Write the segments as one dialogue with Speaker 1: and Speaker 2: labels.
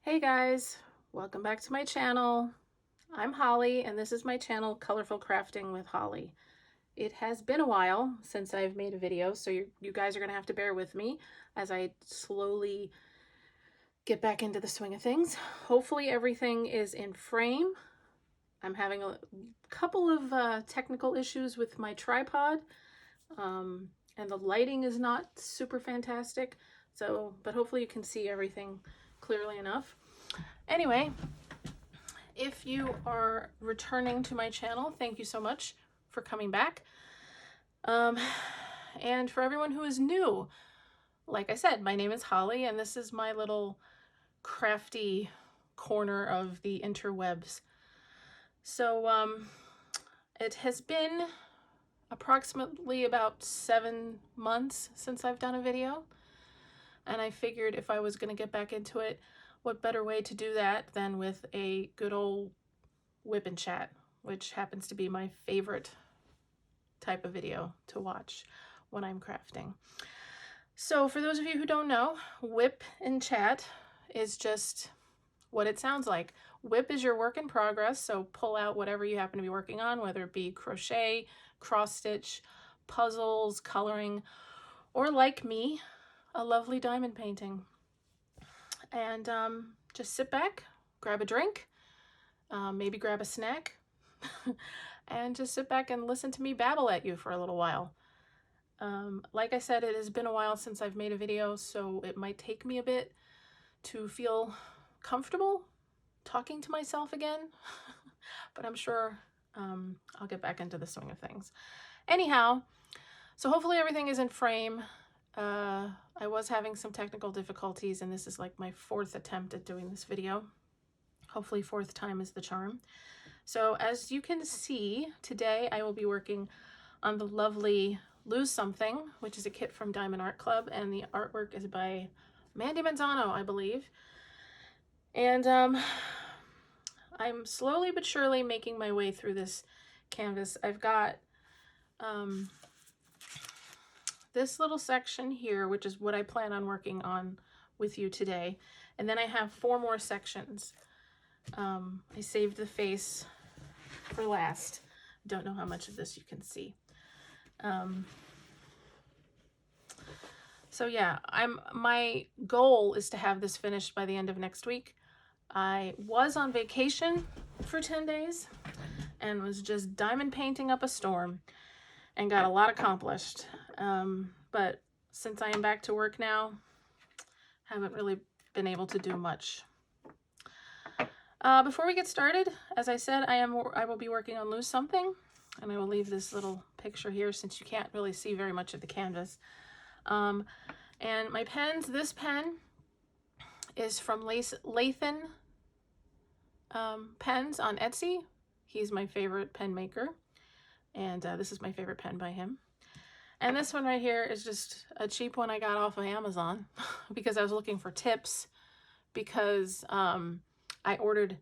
Speaker 1: Hey guys, welcome back to my channel. I'm Holly and this is my channel Colorful Crafting with Holly. It has been a while since I've made a video, so you guys are gonna have to bear with me as I slowly get back into the swing of things. Hopefully everything is in frame. I'm having a couple of technical issues with my tripod, and the lighting is not super fantastic, but hopefully you can see everything clearly enough. Anyway, if you are returning to my channel, thank you so much for coming back. And for everyone who is new, like I said, my name is Holly and this is my little crafty corner of the interwebs. So it has been approximately about 7 months since I've done a video, and I figured if I was going to get back into it, what better way to do that than with a good old WIP and Chat, which happens to be my favorite type of video to watch when I'm crafting. So for those of you who don't know, WIP and Chat is just what it sounds like. WIP is your work in progress, so pull out whatever you happen to be working on, whether it be crochet, cross stitch, puzzles, coloring, or like me, a lovely diamond painting. And just sit back, grab a drink, maybe grab a snack, and just sit back and listen to me babble at you for a little while. Like I said, it has been a while since I've made a video, so it might take me a bit to feel comfortable talking to myself again, but I'm sure I'll get back into the swing of things. Anyhow, so hopefully everything is in frame. I was having some technical difficulties, and this is like my 4th attempt at doing this video. Hopefully 4th time is the charm. So as you can see, today I will be working on the lovely Lose Something, which is a kit from Diamond Art Club, and the artwork is by Mandy Manzano, I believe. And I'm slowly but surely making my way through this canvas. I've got this little section here, which is what I plan on working on with you today. And then I have 4 more sections. I saved the face for last. Don't know how much of this you can see. So yeah, my goal is to have this finished by the end of next week. I was on vacation for 10 days and was just diamond painting up a storm and got a lot accomplished. But since I am back to work now, haven't really been able to do much. Before we get started, as I said, I will be working on Lose Something, and I will leave this little picture here since you can't really see very much of the canvas. And my pens, this pen is from Lathan Pens on Etsy. He's my favorite pen maker, and this is my favorite pen by him. And this one right here is just a cheap one I got off of Amazon because I was looking for tips, because I ordered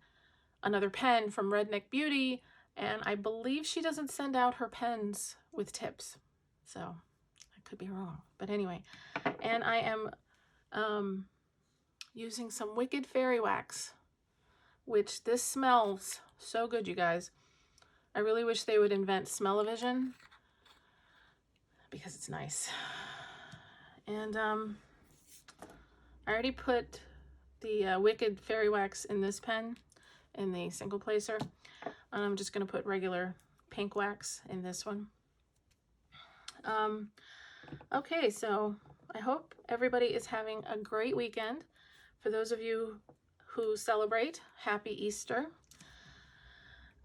Speaker 1: another pen from Redneck Beauty, and I believe she doesn't send out her pens with tips. So I could be wrong. But anyway, and I am using some Wicked Fairy Wax, which this smells so good, you guys. I really wish they would invent smell-o-vision because it's nice. And I already put the Wicked Fairy Wax in this pen, in the single placer, and I'm just going to put regular pink wax in this one. Okay, so I hope everybody is having a great weekend. For those of you who celebrate, happy Easter.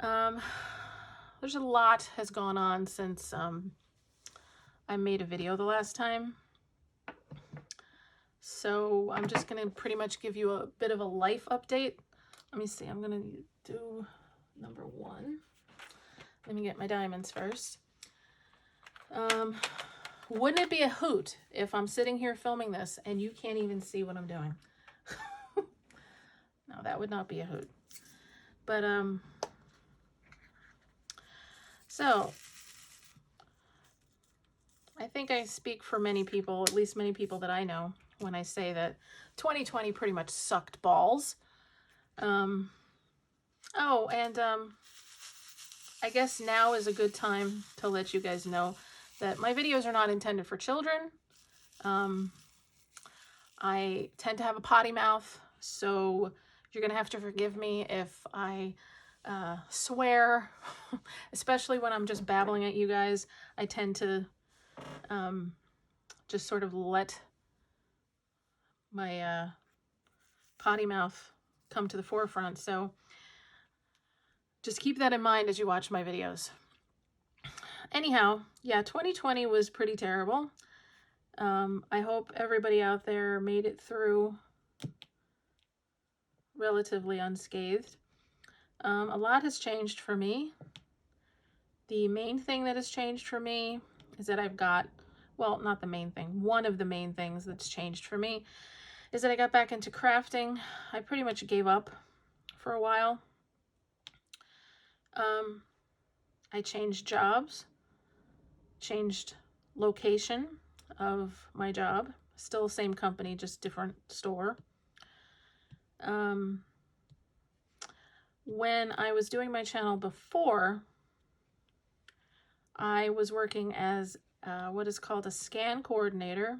Speaker 1: There's a lot has gone on since I made a video the last time. So I'm just going to pretty much give you a bit of a life update. Let me see, I'm going to do number 1. Let me get my diamonds first. Wouldn't it be a hoot if I'm sitting here filming this and you can't even see what I'm doing? No, that would not be a hoot. But, so I think I speak for many people, at least many people that I know, when I say that 2020 pretty much sucked balls. Oh, and I guess now is a good time to let you guys know that my videos are not intended for children. I tend to have a potty mouth, so you're going to have to forgive me if I swear, especially when I'm just babbling at you guys. I tend to just sort of let my potty mouth come to the forefront. So just keep that in mind as you watch my videos. Anyhow, yeah, 2020 was pretty terrible. I hope everybody out there made it through relatively unscathed. A lot has changed for me. The main thing that has changed for me is that I've got, well, not the main thing, one of the main things that's changed for me is that I got back into crafting. I pretty much gave up for a while. I changed jobs, changed location of my job. Still the same company, just different store. When I was doing my channel before, I was working as what is called a scan coordinator,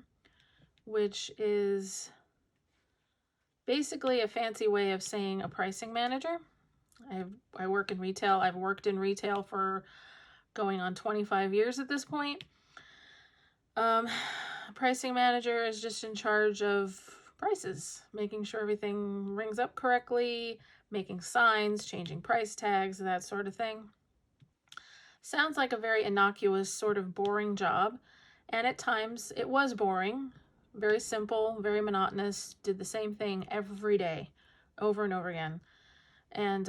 Speaker 1: which is basically a fancy way of saying a pricing manager. I work in retail. I've worked in retail for going on 25 years at this point. A pricing manager is just in charge of prices, making sure everything rings up correctly, making signs, changing price tags, that sort of thing. Sounds like a very innocuous, sort of boring job, and at times it was boring. Very simple, very monotonous, did the same thing every day, over and over again. And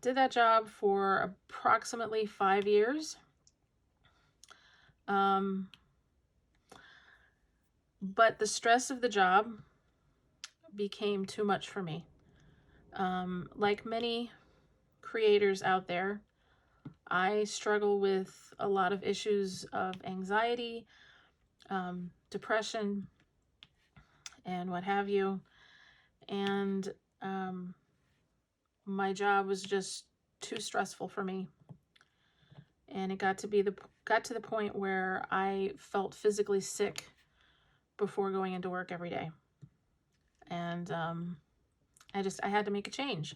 Speaker 1: did that job for approximately 5 years. But the stress of the job became too much for me. Like many creators out there, I struggle with a lot of issues of anxiety, depression, and what have you. And my job was just too stressful for me. And it got to the point where I felt physically sick before going into work every day. And I had to make a change.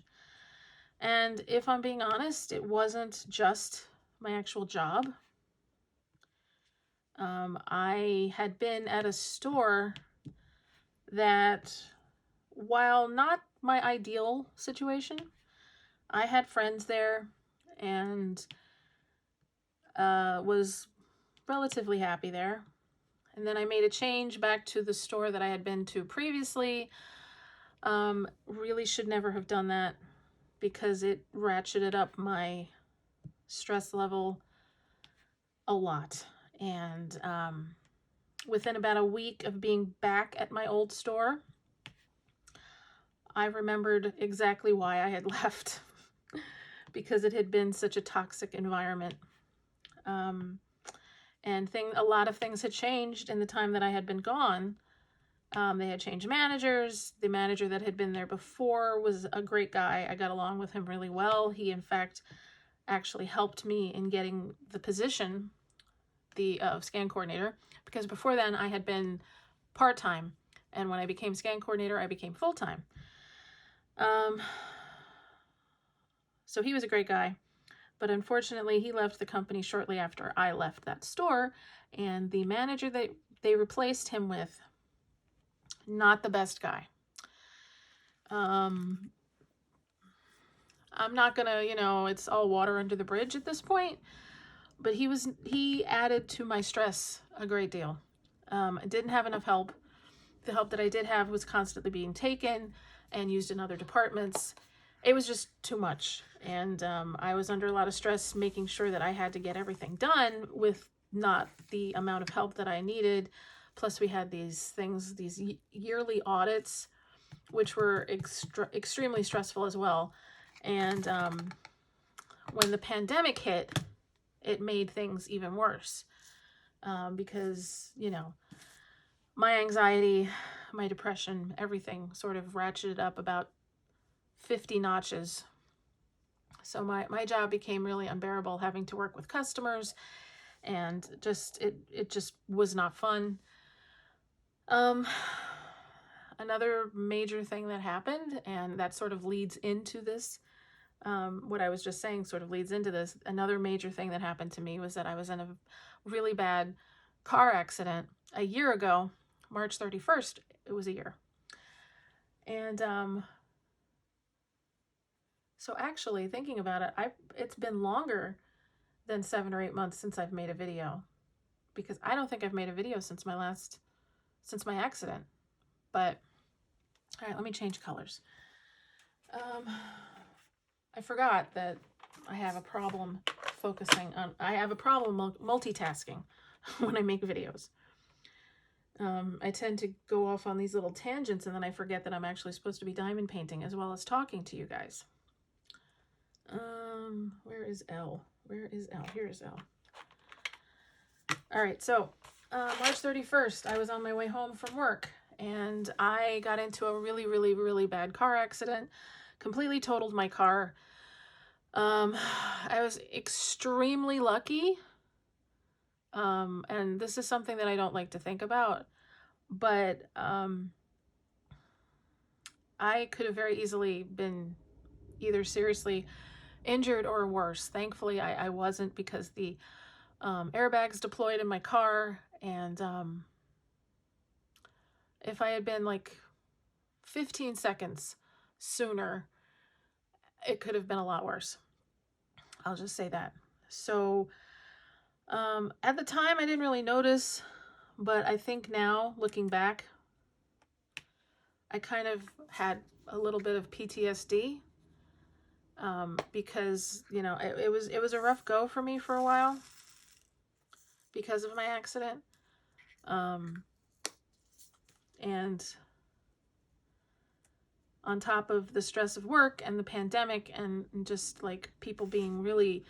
Speaker 1: And if I'm being honest, it wasn't just my actual job. I had been at a store that, while not my ideal situation, I had friends there and was relatively happy there. And then I made a change back to the store that I had been to previously. Really should never have done that because it ratcheted up my stress level a lot. And within about a week of being back at my old store, I remembered exactly why I had left because it had been such a toxic environment. And a lot of things had changed in the time that I had been gone. They had changed managers. The manager that had been there before was a great guy. I got along with him really well. He, in fact, actually helped me in getting the position, the scan coordinator, because before then I had been part-time. And when I became scan coordinator, I became full-time. So he was a great guy. But unfortunately, he left the company shortly after I left that store. And the manager that they replaced him with, not the best guy. I'm not gonna, it's all water under the bridge at this point, but he added to my stress a great deal. I didn't have enough help. The help that I did have was constantly being taken and used in other departments. It was just too much. And I was under a lot of stress making sure that I had to get everything done with not the amount of help that I needed. Plus we had these yearly audits, which were extremely stressful as well. And when the pandemic hit, it made things even worse because, my anxiety, my depression, everything sort of ratcheted up about 50 notches. So my job became really unbearable, having to work with customers, and just it just was not fun. Another major thing that happened, and that sort of leads into this, what I was just saying sort of leads into this. Another major thing that happened to me was that I was in a really bad car accident a year ago, March 31st. It was a year. And so actually thinking about it, it's been longer than 7 or 8 months since I've made a video, because I don't think I've made a video since my accident. But all right, let me change colors. I forgot that I have a problem I have a problem multitasking when I make videos. I tend to go off on these little tangents, and then I forget that I'm actually supposed to be diamond painting as well as talking to you guys. Where is L? Where is L? Here is L. All right, so March 31st, I was on my way home from work, and I got into a really, really, really bad car accident. Completely totaled my car. I was extremely lucky. And this is something that I don't like to think about, but I could have very easily been either seriously injured or worse. Thankfully, I wasn't, because the airbags deployed in my car, and if I had been like 15 seconds sooner, it could have been a lot worse. I'll just say that. So at the time, I didn't really notice, but I think now, looking back, I kind of had a little bit of PTSD, because, you know, it was a rough go for me for a while because of my accident. And on top of the stress of work and the pandemic, and just like people being really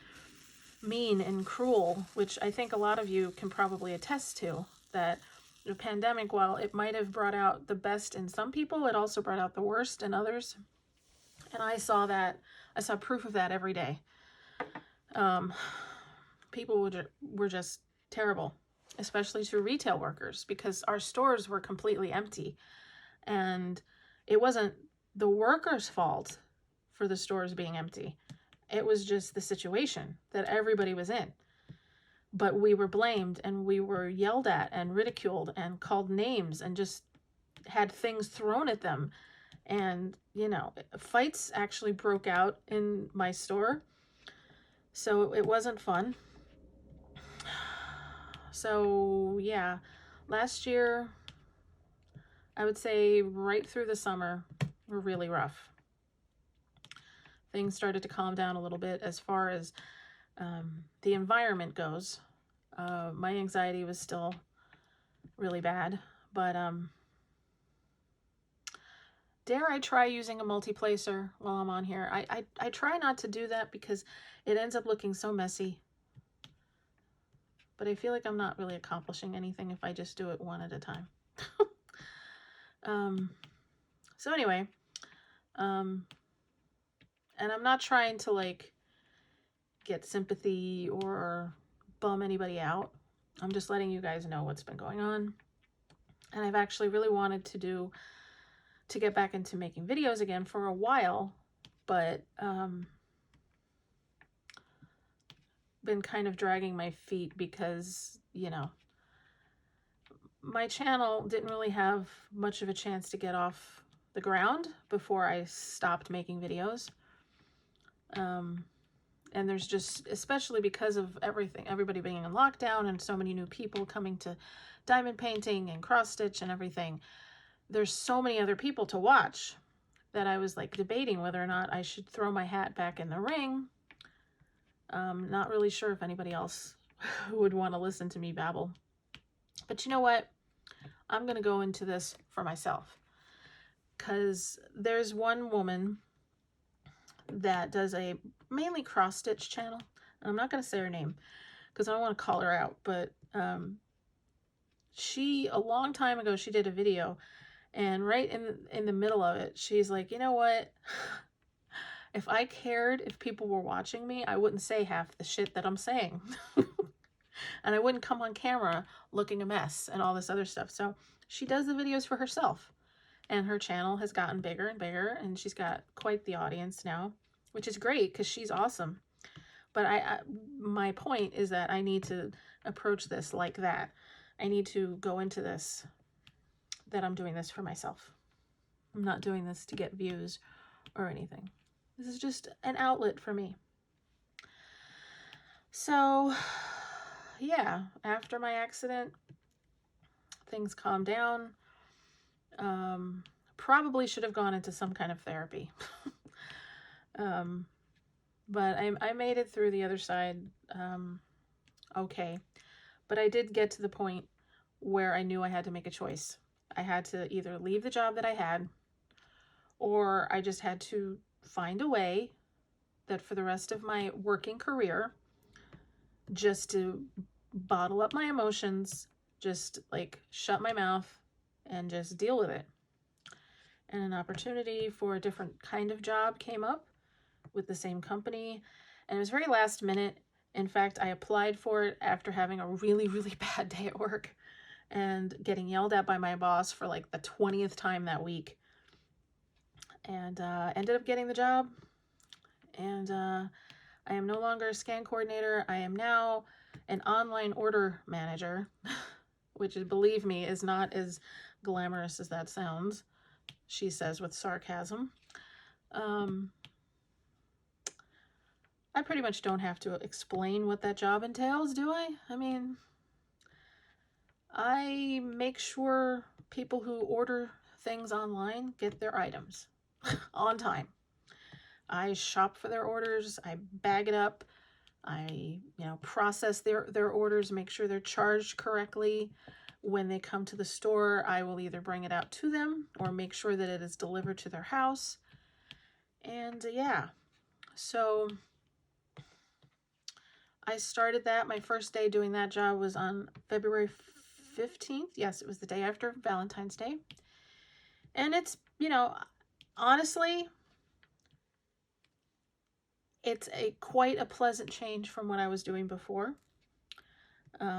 Speaker 1: mean and cruel, which I think a lot of you can probably attest to, that the pandemic, while it might have brought out the best in some people, it also brought out the worst in others. And I saw proof of that every day. People were just terrible, especially to retail workers, because our stores were completely empty. And it wasn't the workers' fault for the stores being empty. It was just the situation that everybody was in. But we were blamed, and we were yelled at and ridiculed and called names, and just had things thrown at them. And, you know, fights actually broke out in my store. So it wasn't fun. So yeah, last year, I would say right through the summer, were really rough. Things started to calm down a little bit as far as the environment goes. My anxiety was still really bad, but dare I try using a multi-placer while I'm on here? I try not to do that because it ends up looking so messy. But I feel like I'm not really accomplishing anything if I just do it one at a time. So anyway, and I'm not trying to like get sympathy or bum anybody out. I'm just letting you guys know what's been going on. And I've actually really wanted to get back into making videos again for a while, but been kind of dragging my feet because, you know, my channel didn't really have much of a chance to get off the ground before I stopped making videos. And there's just, especially because of everybody being in lockdown and so many new people coming to diamond painting and cross stitch and everything, there's so many other people to watch that I was like debating whether or not I should throw my hat back in the ring. Not really sure if anybody else would want to listen to me babble. But you know what? I'm going to go into this for myself, because there's one woman that does a mainly cross stitch channel. I'm not going to say her name because I don't want to call her out, but she, a long time ago, she did a video, and right in the middle of it, she's like, you know what? If I cared if people were watching me, I wouldn't say half the shit that I'm saying. And I wouldn't come on camera looking a mess and all this other stuff. So she does the videos for herself. And her channel has gotten bigger and bigger. And she's got quite the audience now, which is great because she's awesome. But my point is that I need to approach this like that. I need to go into this, that I'm doing this for myself. I'm not doing this to get views or anything. This is just an outlet for me. So, yeah, after my accident, things calmed down. Probably should have gone into some kind of therapy. But I made it through the other side okay. But I did get to the point where I knew I had to make a choice. I had to either leave the job that I had, or I just had to find a way that for the rest of my working career, just to bottle up my emotions, just like shut my mouth and just deal with it. And an opportunity for a different kind of job came up with the same company, and it was very last minute. In fact, I applied for it after having a really, really bad day at work and getting yelled at by my boss for like the 20th time that week. And ended up getting the job. And I am no longer a scan coordinator. I am now an online order manager, which, believe me, is not as glamorous as that sounds, she says with sarcasm. I pretty much don't have to explain what that job entails, do I? I mean, I make sure people who order things online get their items on time. I shop for their orders, I bag it up, I, process their orders, make sure they're charged correctly. When they come to the store, I will either bring it out to them or make sure that it is delivered to their house. And yeah, so I started that. My first day doing that job was on February 15th. Yes, it was the day after Valentine's Day. And it's, honestly, it's quite a pleasant change from what I was doing before.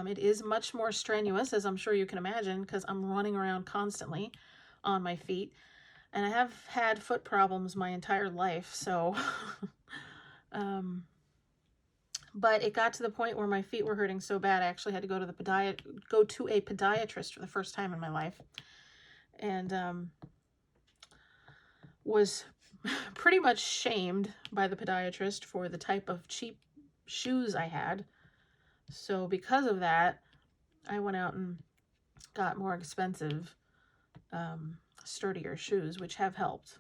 Speaker 1: It is much more strenuous, as I'm sure you can imagine, because I'm running around constantly on my feet. And I have had foot problems my entire life, so... but it got to the point where my feet were hurting so bad I actually had to go to a podiatrist for the first time in my life. And was pretty much shamed by the podiatrist for the type of cheap shoes I had. So because of that, I went out and got more expensive, sturdier shoes, which have helped.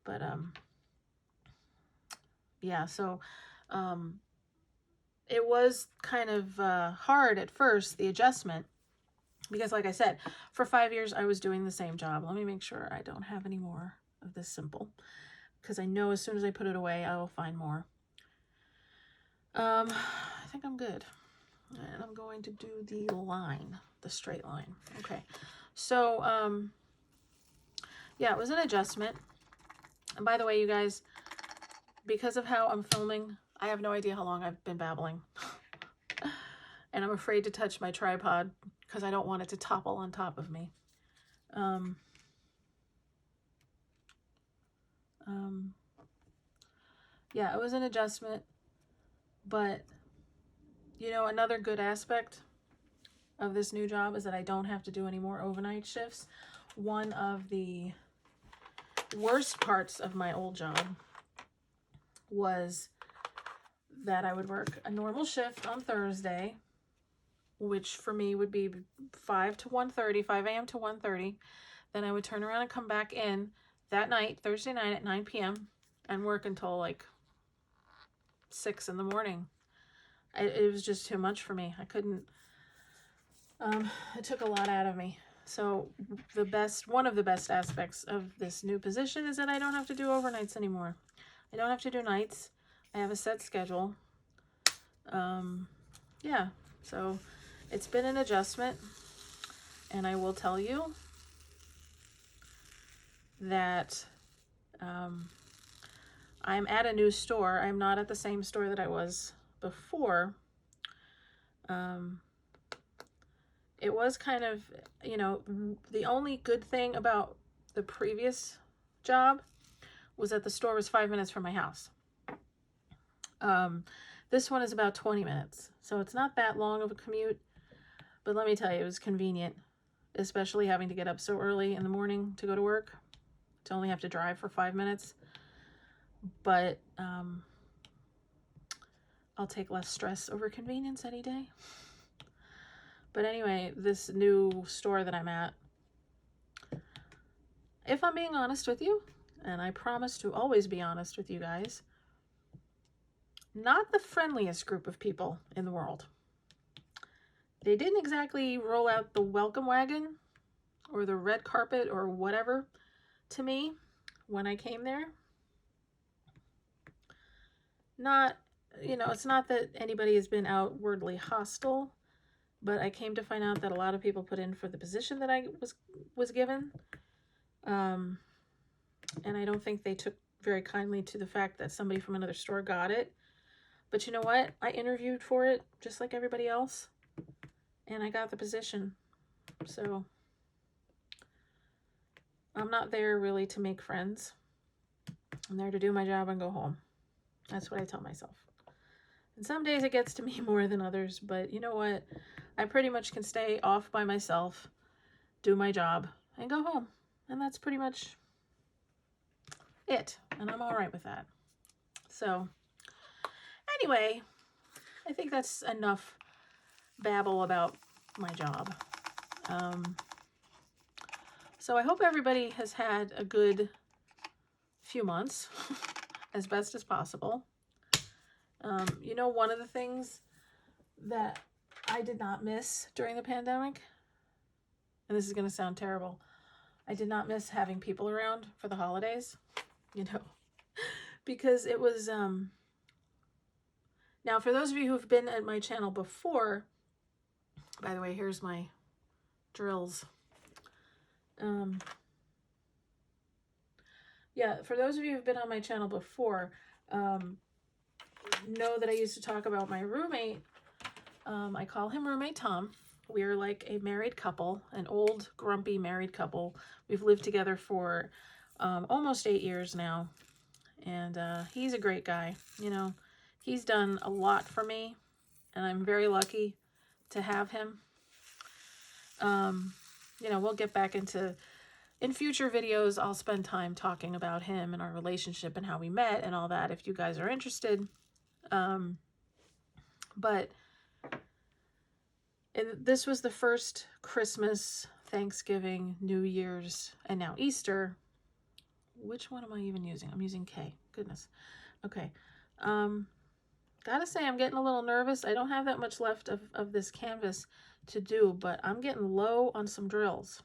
Speaker 1: But yeah, so it was kind of hard at first, the adjustment, because like I said, for 5 years I was doing the same job. Let me make sure I don't have any more of this simple, because I know as soon as I put it away, I will find more. I think I'm good. And I'm going to do the line, the straight line. Okay. So, yeah, it was an adjustment. And by the way, you guys, because of how I'm filming, I have no idea how long I've been babbling. And I'm afraid to touch my tripod because I don't want it to topple on top of me. Yeah, it was an adjustment, but another good aspect of this new job is that I don't have to do any more overnight shifts. One of the worst parts of my old job was that I would work a normal shift on Thursday, which for me would be 5 a.m. to 1:30. Then I would turn around and come back in that night, Thursday night at 9 p.m. and work until like 6 in the morning. It was just too much for me. I couldn't, it took a lot out of me. So one of the best aspects of this new position is that I don't have to do overnights anymore. I don't have to do nights. I have a set schedule. Yeah, so it's been an adjustment, and I will tell you that I'm at a new store. I'm not at the same store that I was before. It was kind of, you know, the only good thing about the previous job was that the store was 5 minutes from my house. This one is about 20 minutes, so it's not that long of a commute, but let me tell you, it was convenient, especially having to get up so early in the morning to go to work, to only have to drive for 5 minutes. But I'll take less stress over convenience any day. But anyway, this new store that I'm at, if I'm being honest with you, and I promise to always be honest with you guys, not the friendliest group of people in the world. They didn't exactly roll out the welcome wagon or the red carpet or whatever to me when I came there. Not, you know, it's not that anybody has been outwardly hostile, but I came to find out that a lot of people put in for the position that I was given. And I don't think they took very kindly to the fact that somebody from another store got it. But you know what? I interviewed for it just like everybody else, and I got the position. So I'm not there really to make friends. I'm there to do my job and go home. That's what I tell myself. And some days it gets to me more than others, but you know what? I pretty much can stay off by myself, do my job, and go home. And that's pretty much it. And I'm all right with that. So anyway, I think that's enough babble about my job. So I hope everybody has had a good few months as best as possible. You know, one of the things that I did not miss during the pandemic, and this is going to sound terrible, I did not miss having people around for the holidays, you know, because it was, now for those of you who've been at my channel before, by the way, here's my drills. Yeah, for those of you who've been on my channel before, know that I used to talk about my roommate. I call him Roommate Tom. We're like a married couple, an old, grumpy married couple. We've lived together for almost 8 years now. And he's a great guy. You know, he's done a lot for me, and I'm very lucky to have him. You know, we'll get back into, in future videos, I'll spend time talking about him and our relationship and how we met and all that if you guys are interested. But this was the first Christmas, Thanksgiving, New Year's, and now Easter. Which one am I even using? I'm using K. Goodness. Okay. Gotta say, I'm getting a little nervous. I don't have that much left of this canvas to do, but I'm getting low on some drills.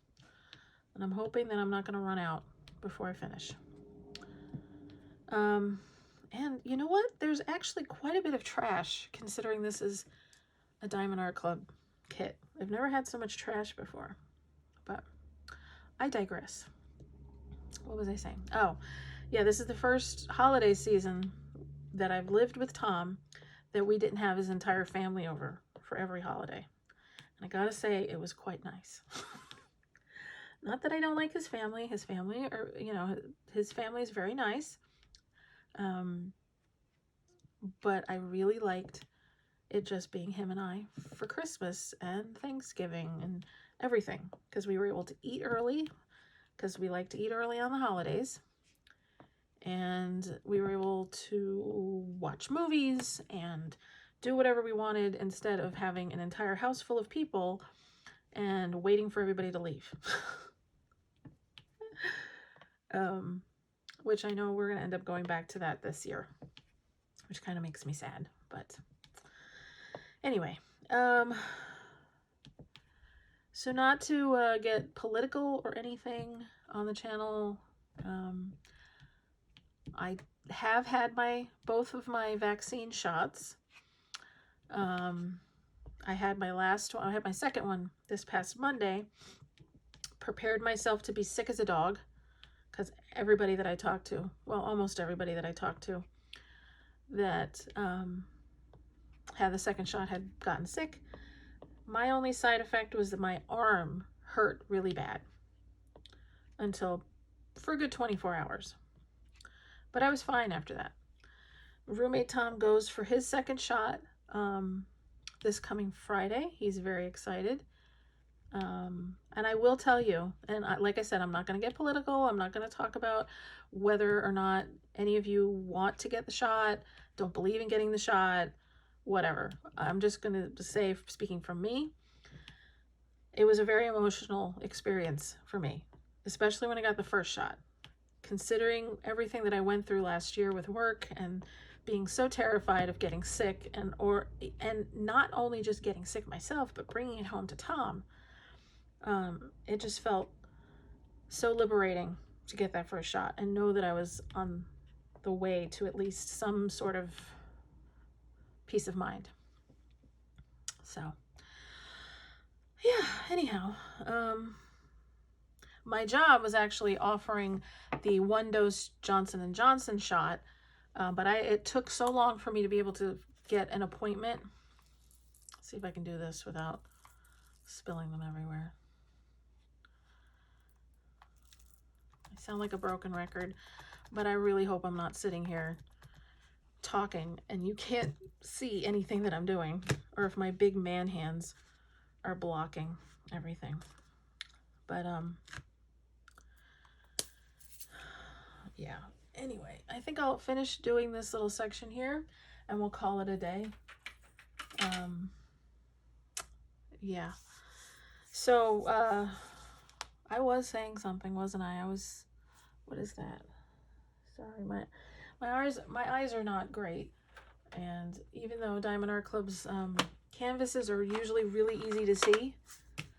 Speaker 1: And I'm hoping that I'm not going to run out before I finish. And you know what? There's actually quite a bit of trash, considering this is a Diamond Art Club kit. I've never had so much trash before, but I digress. What was I saying? Oh, yeah, this is the first holiday season that I've lived with Tom that we didn't have his entire family over for every holiday. And I gotta say, it was quite nice. Not that I don't like his family. His family, or you know, his family is very nice. But I really liked it just being him and I for Christmas and Thanksgiving and everything, because we were able to eat early, because we like to eat early on the holidays, and we were able to watch movies and do whatever we wanted instead of having an entire house full of people and waiting for everybody to leave. Which I know we're going to end up going back to that this year, which kind of makes me sad, but anyway, so not to get political or anything on the channel, I have had both of my vaccine shots. I had my last one, I had my second one this past Monday, prepared myself to be sick as a dog, because everybody that I talked to, well, almost everybody that I talked to that had the second shot had gotten sick. My only side effect was that my arm hurt really bad until for a good 24 hours. But I was fine after that. Roommate Tom goes for his second shot this coming Friday. He's very excited. And I will tell you, and like I said, I'm not going to get political. I'm not going to talk about whether or not any of you want to get the shot, don't believe in getting the shot, whatever. I'm just going to say, speaking from me, it was a very emotional experience for me, especially when I got the first shot. Considering everything that I went through last year with work and being so terrified of getting sick, and not only just getting sick myself, but bringing it home to Tom. It just felt so liberating to get that first shot and know that I was on the way to at least some sort of peace of mind. So, yeah, anyhow, my job was actually offering the 1-dose Johnson & Johnson shot, but it took so long for me to be able to get an appointment. Let's see if I can do this without spilling them everywhere. I sound like a broken record, but I really hope I'm not sitting here talking and you can't see anything that I'm doing, or if my big man hands are blocking everything. But yeah, anyway, I think I'll finish doing this little section here and we'll call it a day. Yeah, so I was saying something, wasn't I? What is that? Sorry, my eyes are not great, and even though Diamond Art Club's canvases are usually really easy to see,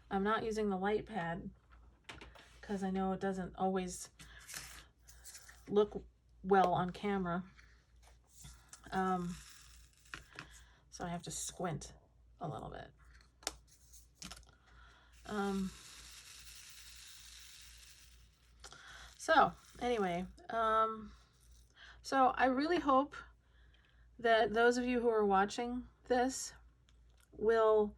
Speaker 1: I'm not using the light pad because I know it doesn't always look well on camera. So I have to squint a little bit. So anyway, so I really hope that those of you who are watching this will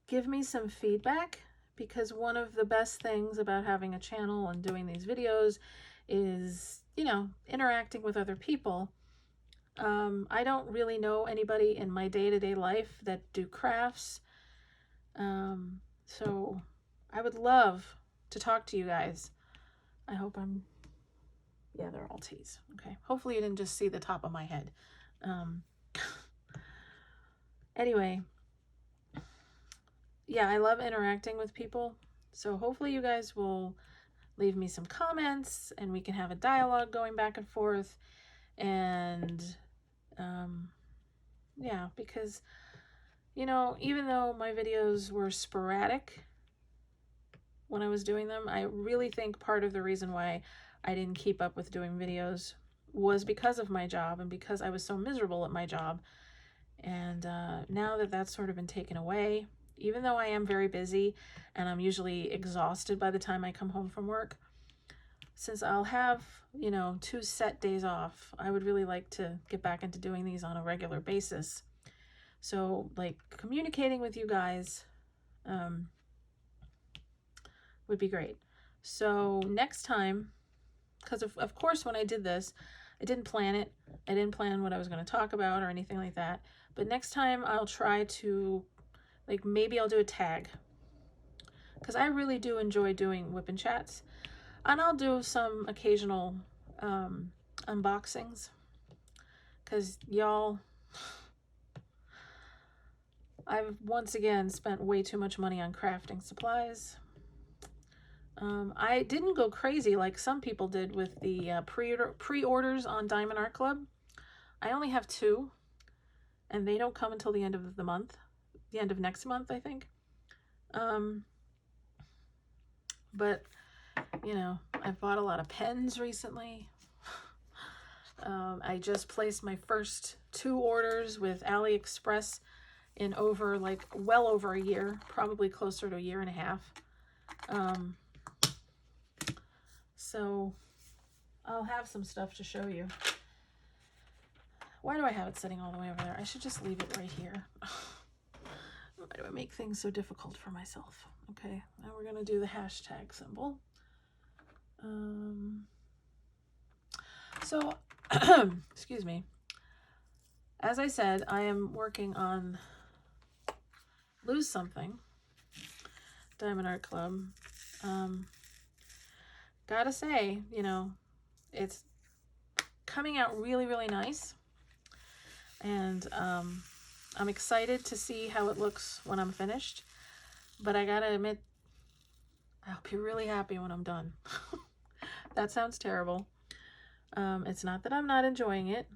Speaker 1: give me some feedback, because one of the best things about having a channel and doing these videos is, you know, interacting with other people. I don't really know anybody in my day-to-day life that do crafts. So I would love to talk to you guys. I hope yeah, they're all T's. Okay. Hopefully you didn't just see the top of my head. Anyway, yeah, I love interacting with people. So hopefully you guys will leave me some comments and we can have a dialogue going back and forth. And yeah, because, you know, even though my videos were sporadic when I was doing them, I really think part of the reason why I didn't keep up with doing videos was because of my job and because I was so miserable at my job. And now that that's sort of been taken away, even though I am very busy and I'm usually exhausted by the time I come home from work, since I'll have, you know, 2 set days off, I would really like to get back into doing these on a regular basis. So, like, communicating with you guys would be great. So next time, because of course when I did this, I didn't plan it. I didn't plan what I was going to talk about or anything like that. But next time I'll try to, like, maybe I'll do a tag, because I really do enjoy doing WIP and Chats. And I'll do some occasional unboxings, because y'all, I've once again spent way too much money on crafting supplies. I didn't go crazy like some people did with the pre-orders on Diamond Art Club. I only have 2, and they don't come until the end of the month, the end of next month, I think. But, you know, I've bought a lot of pens recently. I just placed my first 2 orders with AliExpress in over, like, well over a year, probably closer to a year and a half. So I'll have some stuff to show you. Why do I have it sitting all the way over there? I should just leave it right here. Why do I make things so difficult for myself? Okay, now we're gonna do the hashtag symbol. So, excuse me. As I said, I am working on Lose Something, Diamond Art Club. Gotta say, you know, it's coming out really, really nice. And I'm excited to see how it looks when I'm finished. But I gotta admit, I'll be really happy when I'm done. That sounds terrible. It's not that I'm not enjoying it.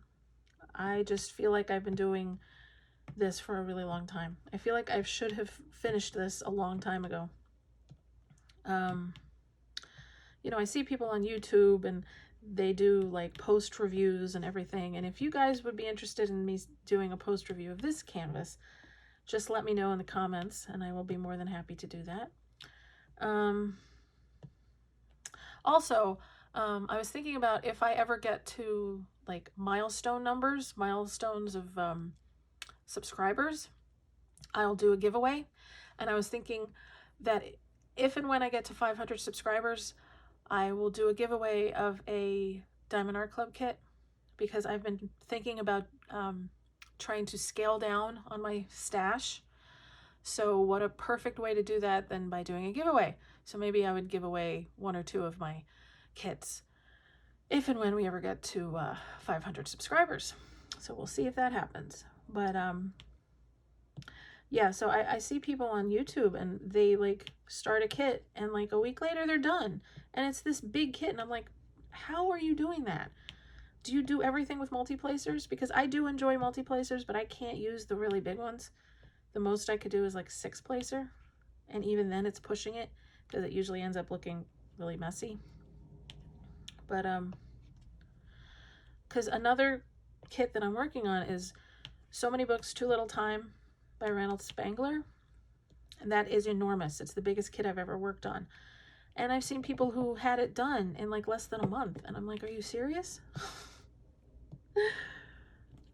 Speaker 1: I just feel like I've been doing this for a really long time. I feel like I should have finished this a long time ago. You know, I see people on YouTube and they do like post reviews and everything. And if you guys would be interested in me doing a post review of this canvas, just let me know in the comments and I will be more than happy to do that. Also, I was thinking about if I ever get to like milestone numbers, milestones of subscribers, I'll do a giveaway. And I was thinking that if and when I get to 500 subscribers, I will do a giveaway of a Diamond Art Club kit, because I've been thinking about trying to scale down on my stash. So what a perfect way to do that than by doing a giveaway. So maybe I would give away 1 or 2 of my kits if and when we ever get to 500 subscribers. So we'll see if that happens. But yeah, so I see people on YouTube and they like start a kit and like a week later they're done. And it's this big kit and I'm like, how are you doing that? Do you do everything with multi-placers? Because I do enjoy multi-placers, but I can't use the really big ones. The most I could do is like 6-placer. And even then it's pushing it because it usually ends up looking really messy. But because another kit that I'm working on is So Many Books, Too Little Time by Ranald Spangler. And that is enormous. It's the biggest kit I've ever worked on. And I've seen people who had it done in like less than a month. And I'm like, are you serious?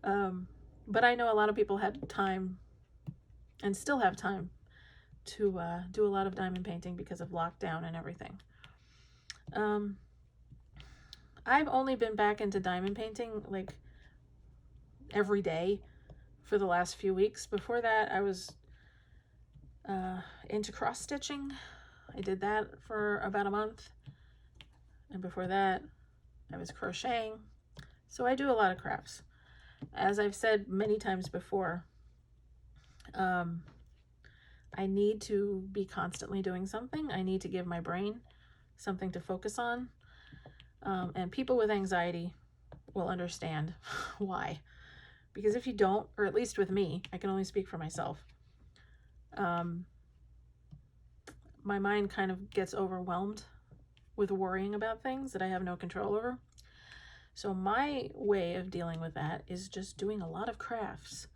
Speaker 1: But I know a lot of people had time and still have time to do a lot of diamond painting because of lockdown and everything. I've only been back into diamond painting like every day for the last few weeks. Before that, I was into cross stitching. I did that for about a month. And before that, I was crocheting. So I do a lot of crafts. As I've said many times before, I need to be constantly doing something. I need to give my brain something to focus on. And people with anxiety will understand why. Because if you don't, or at least with me, I can only speak for myself, my mind kind of gets overwhelmed with worrying about things that I have no control over. So my way of dealing with that is just doing a lot of crafts.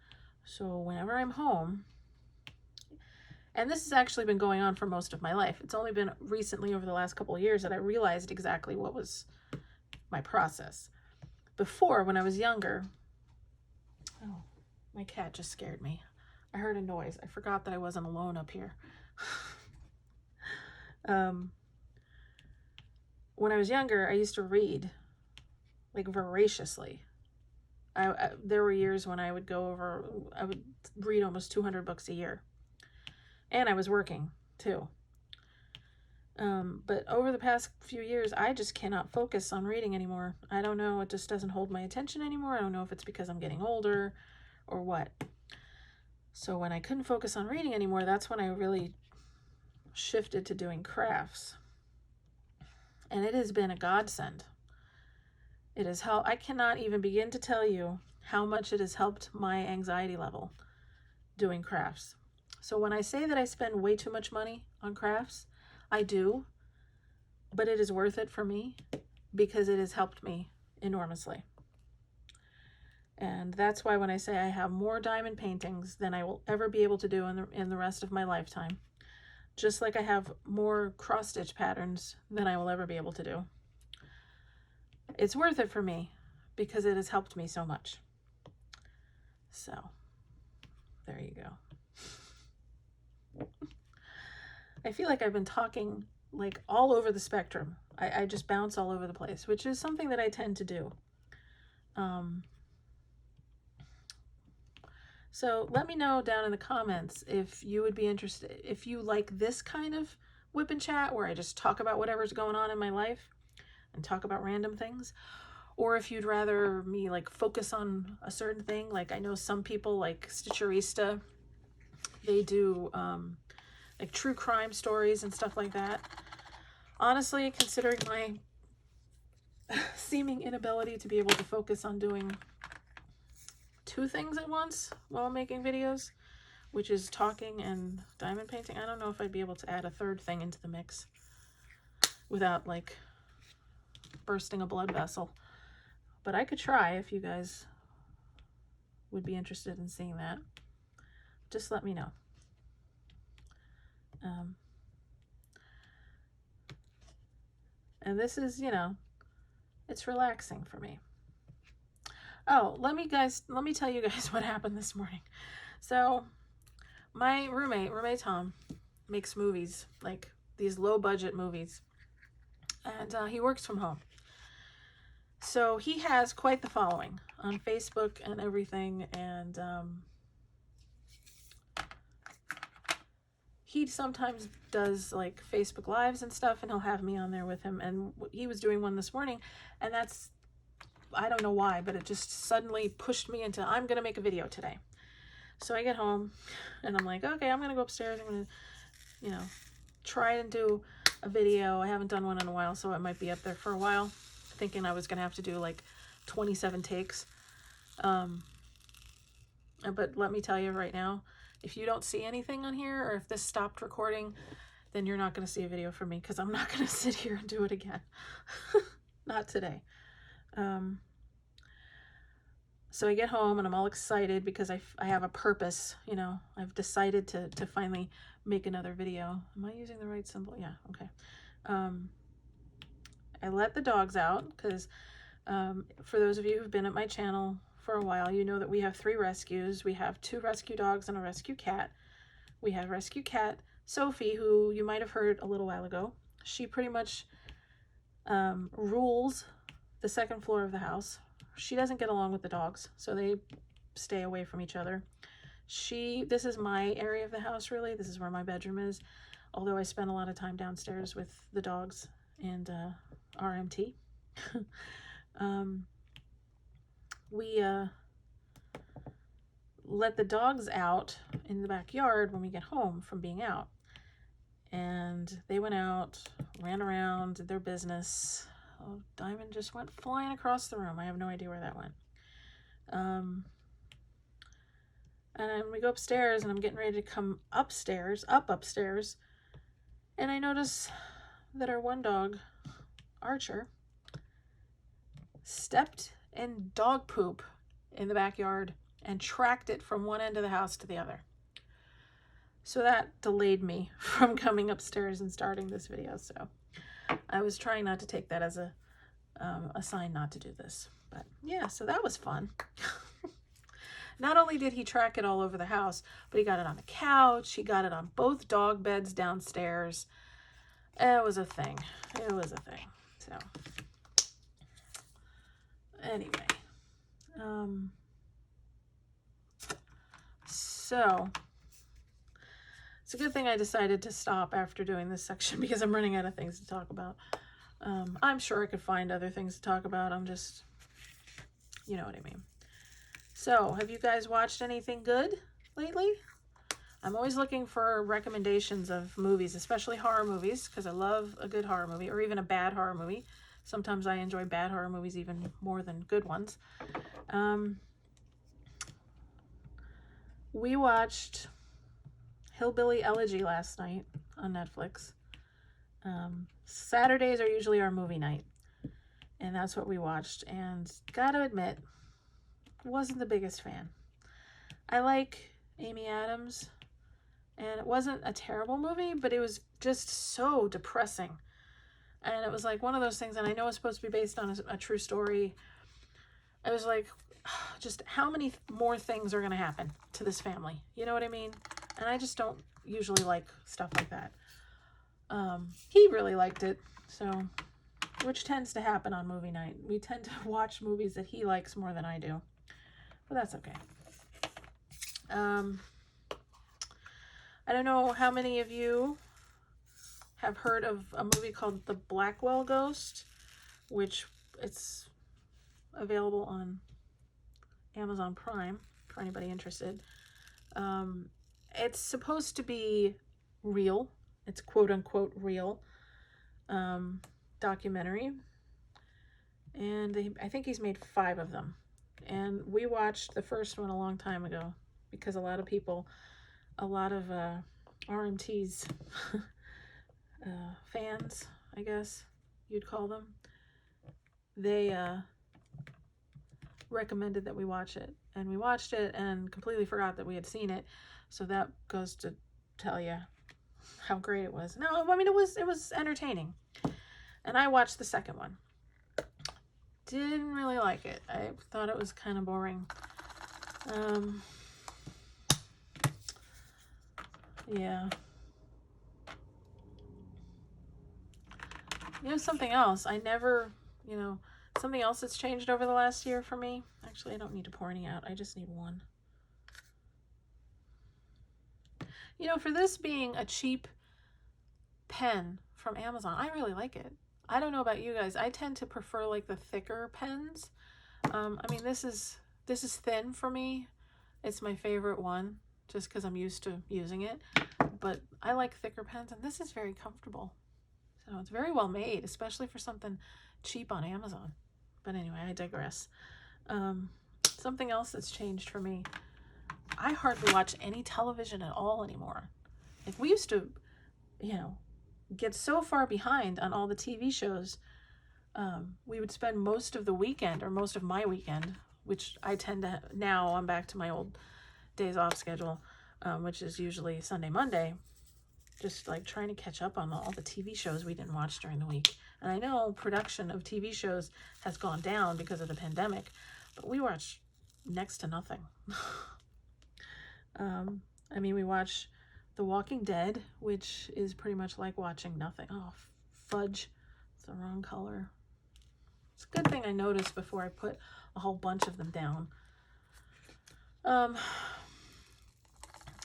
Speaker 1: So whenever I'm home, and this has actually been going on for most of my life. It's only been recently over the last couple of years that I realized exactly what was my process. Before, when I was younger, oh, my cat just scared me. I heard a noise. I forgot that I wasn't alone up here. When I was younger, I used to read like voraciously. There were years when I would read almost 200 books a year. And I was working too. But over the past few years, I just cannot focus on reading anymore. I don't know, it just doesn't hold my attention anymore. I don't know if it's because I'm getting older or what. So when I couldn't focus on reading anymore, that's when I really shifted to doing crafts. And it has been a godsend. It has helped. I cannot even begin to tell you how much it has helped my anxiety level doing crafts. So when I say that I spend way too much money on crafts, I do, but it is worth it for me because it has helped me enormously. And that's why when I say I have more diamond paintings than I will ever be able to do in the rest of my lifetime, just like I have more cross-stitch patterns than I will ever be able to do. it's worth it for me because it has helped me so much. So there you go. I feel like I've been talking like all over the spectrum. I just bounce all over the place, which is something that I tend to do. So let me know down in the comments if you would be interested, if you like this kind of whip and chat where I just talk about whatever's going on in my life and talk about random things, or if you'd rather me like focus on a certain thing. Like I know some people like Stitcherista, they do like true crime stories and stuff like that. Honestly, considering my seeming inability to be able to focus on doing two things at once while making videos, which is talking and diamond painting, I don't know if I'd be able to add a third thing into the mix without like bursting a blood vessel. But I could try if you guys would be interested in seeing that. Just let me know. And this is, you know, it's relaxing for me. Oh, let me tell you guys what happened this morning. So my roommate Tom, makes movies, like these low budget movies. And he works from home. So he has quite the following on Facebook and everything. And he sometimes does like Facebook Lives and stuff, and he'll have me on there with him. And he was doing one this morning, and that's, I don't know why, but it just suddenly pushed me into, I'm going to make a video today. So I get home and I'm like, okay, I'm going to go upstairs. I'm going to, you know, try and do a video. I haven't done one in a while, so it might be up there for a while. Thinking I was going to have to do like 27 takes. But let me tell you right now, if you don't see anything on here, or if this stopped recording, then you're not going to see a video from me, because I'm not going to sit here and do it again. Not today. So I get home and I'm all excited because I have a purpose, you know. I've decided to finally make another video. Am I using the right symbol? Yeah, okay. I let the dogs out because for those of you who've been at my channel for a while, you know that we have 3 rescues. We have 2 rescue dogs and a rescue cat. We have rescue cat Sophie, who you might have heard a little while ago. She pretty much rules the 2nd floor of the house. She doesn't get along with the dogs, so they stay away from each other. This is my area of the house, really. This is where my bedroom is, although I spend a lot of time downstairs with the dogs and RMT. We let the dogs out in the backyard when we get home from being out. And they went out, ran around, did their business. Oh, Diamond just went flying across the room. I have no idea where that went. And then we go upstairs, and I'm getting ready to come upstairs, and I notice that our one dog, Archer, stepped in dog poop in the backyard and tracked it from one end of the house to the other. So that delayed me from coming upstairs and starting this video. So I was trying not to take that as a sign not to do this. But yeah, so that was fun. Not only did he track it all over the house, but he got it on the couch. He got it on both dog beds downstairs. It was a thing. It was a thing. So anyway, so it's a good thing I decided to stop after doing this section, because I'm running out of things to talk about. I'm sure I could find other things to talk about. I'm just, you know what I mean. So, have you guys watched anything good lately? I'm always looking for recommendations of movies, especially horror movies, because I love a good horror movie, or even a bad horror movie. Sometimes I enjoy bad horror movies even more than good ones. We watched Hillbilly Elegy last night on Netflix. Saturdays are usually our movie night, and that's what we watched. And gotta admit, wasn't the biggest fan. I like Amy Adams, and it wasn't a terrible movie, but it was just so depressing. And it was like one of those things, and I know it's supposed to be based on a true story. I was like, just how many more things are going to happen to this family? You know what I mean? And I just don't usually like stuff like that. He really liked it, so, which tends to happen on movie night. We tend to watch movies that he likes more than I do, but that's okay. I don't know how many of you have heard of a movie called The Blackwell Ghost, which it's available on Amazon Prime for anybody interested. It's supposed to be real. It's quote unquote real documentary. And I think he's made 5 of them. And we watched the first one a long time ago because a lot of RMT's fans, I guess you'd call them, they recommended that we watch it. And we watched it and completely forgot that we had seen it. So that goes to tell you how great it was. No, I mean, it was entertaining. And I watched the second one. Didn't really like it. I thought it was kind of boring. Yeah. Something else. Something else that's changed over the last year for me. Actually, I don't need to pour any out. I just need one. For this being a cheap pen from Amazon, I really like it. I don't know about you guys. I tend to prefer like the thicker pens. I mean, this is thin for me. It's my favorite one just because I'm used to using it. But I like thicker pens, and this is very comfortable. So it's very well made, especially for something cheap on Amazon. But anyway, I digress. Something else that's changed for me. I hardly watch any television at all anymore. Like we used to, get so far behind on all the TV shows. We would spend most of the weekend, or most of my weekend, which I tend to, now I'm back to my old days off schedule, which is usually Sunday, Monday, just like trying to catch up on all the TV shows we didn't watch during the week. And I know production of TV shows has gone down because of the pandemic, but we watch next to nothing. I mean, we watch The Walking Dead, which is pretty much like watching nothing. Oh, fudge. It's the wrong color. It's a good thing I noticed before I put a whole bunch of them down.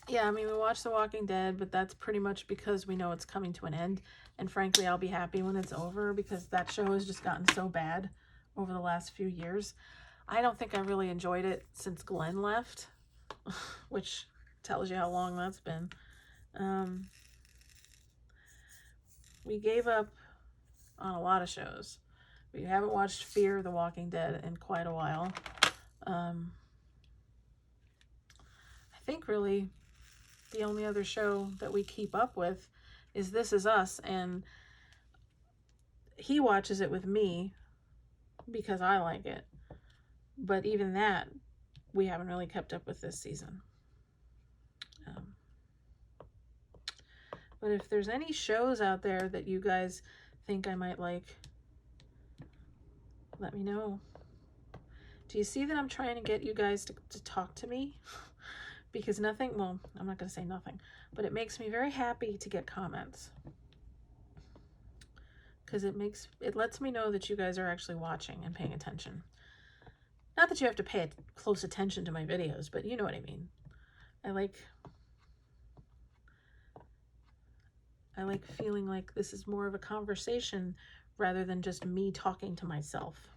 Speaker 1: Yeah, I mean, we watch The Walking Dead, but that's pretty much because we know it's coming to an end. And frankly, I'll be happy when it's over because that show has just gotten so bad over the last few years. I don't think I really enjoyed it since Glenn left, which tells you how long that's been. We gave up on a lot of shows. We haven't watched Fear the Walking Dead in quite a while. I think really the only other show that we keep up with is This Is Us, and he watches it with me because I like it. But even that, we haven't really kept up with this season. But if there's any shows out there that you guys think I might like, let me know. Do you see that I'm trying to get you guys to talk to me? Because nothing, well, I'm not going to say nothing, but it makes me very happy to get comments. Because it lets me know that you guys are actually watching and paying attention. Not that you have to pay close attention to my videos, but you know what I mean. I like feeling like this is more of a conversation rather than just me talking to myself.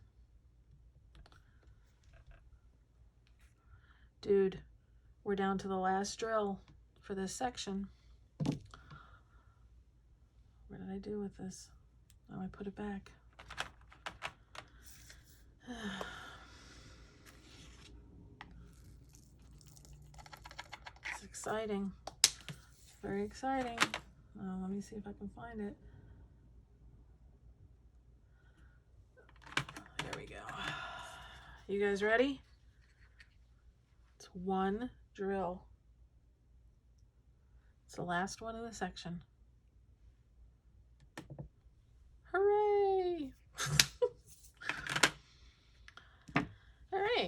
Speaker 1: Dude, we're down to the last drill for this section. What did I do with this? Oh, I put it back. It's exciting. Very exciting. Let me see if I can find it. There we go. You guys ready? It's one drill. It's the last one in the section. Hooray!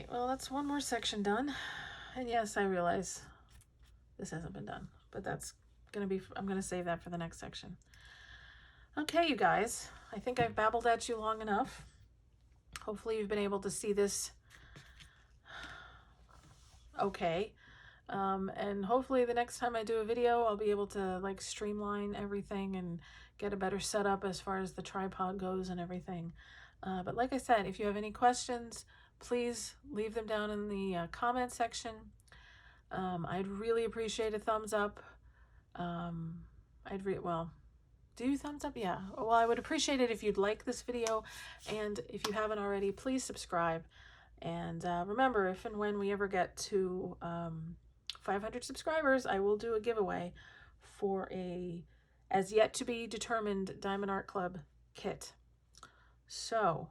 Speaker 1: right, well, that's one more section done. And yes, I realize this hasn't been done, but that's gonna be, I'm gonna save that for the next section. Okay, you guys, I think I've babbled at you long enough. Hopefully you've been able to see this okay. And hopefully the next time I do a video, I'll be able to like streamline everything and get a better setup as far as the tripod goes and everything. But like I said, if you have any questions, please leave them down in the comment section. I'd really appreciate a thumbs up. Well, do you thumbs up? Yeah. Well, I would appreciate it if you'd like this video, and if you haven't already, please subscribe. And remember, if and when we ever get to 500 subscribers, I will do a giveaway for a as yet to be determined Diamond Art Club kit. So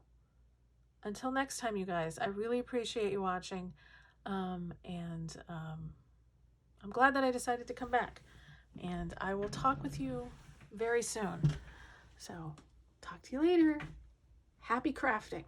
Speaker 1: until next time, you guys, I really appreciate you watching, and I'm glad that I decided to come back, and I will talk with you very soon. So talk to you later. Happy crafting.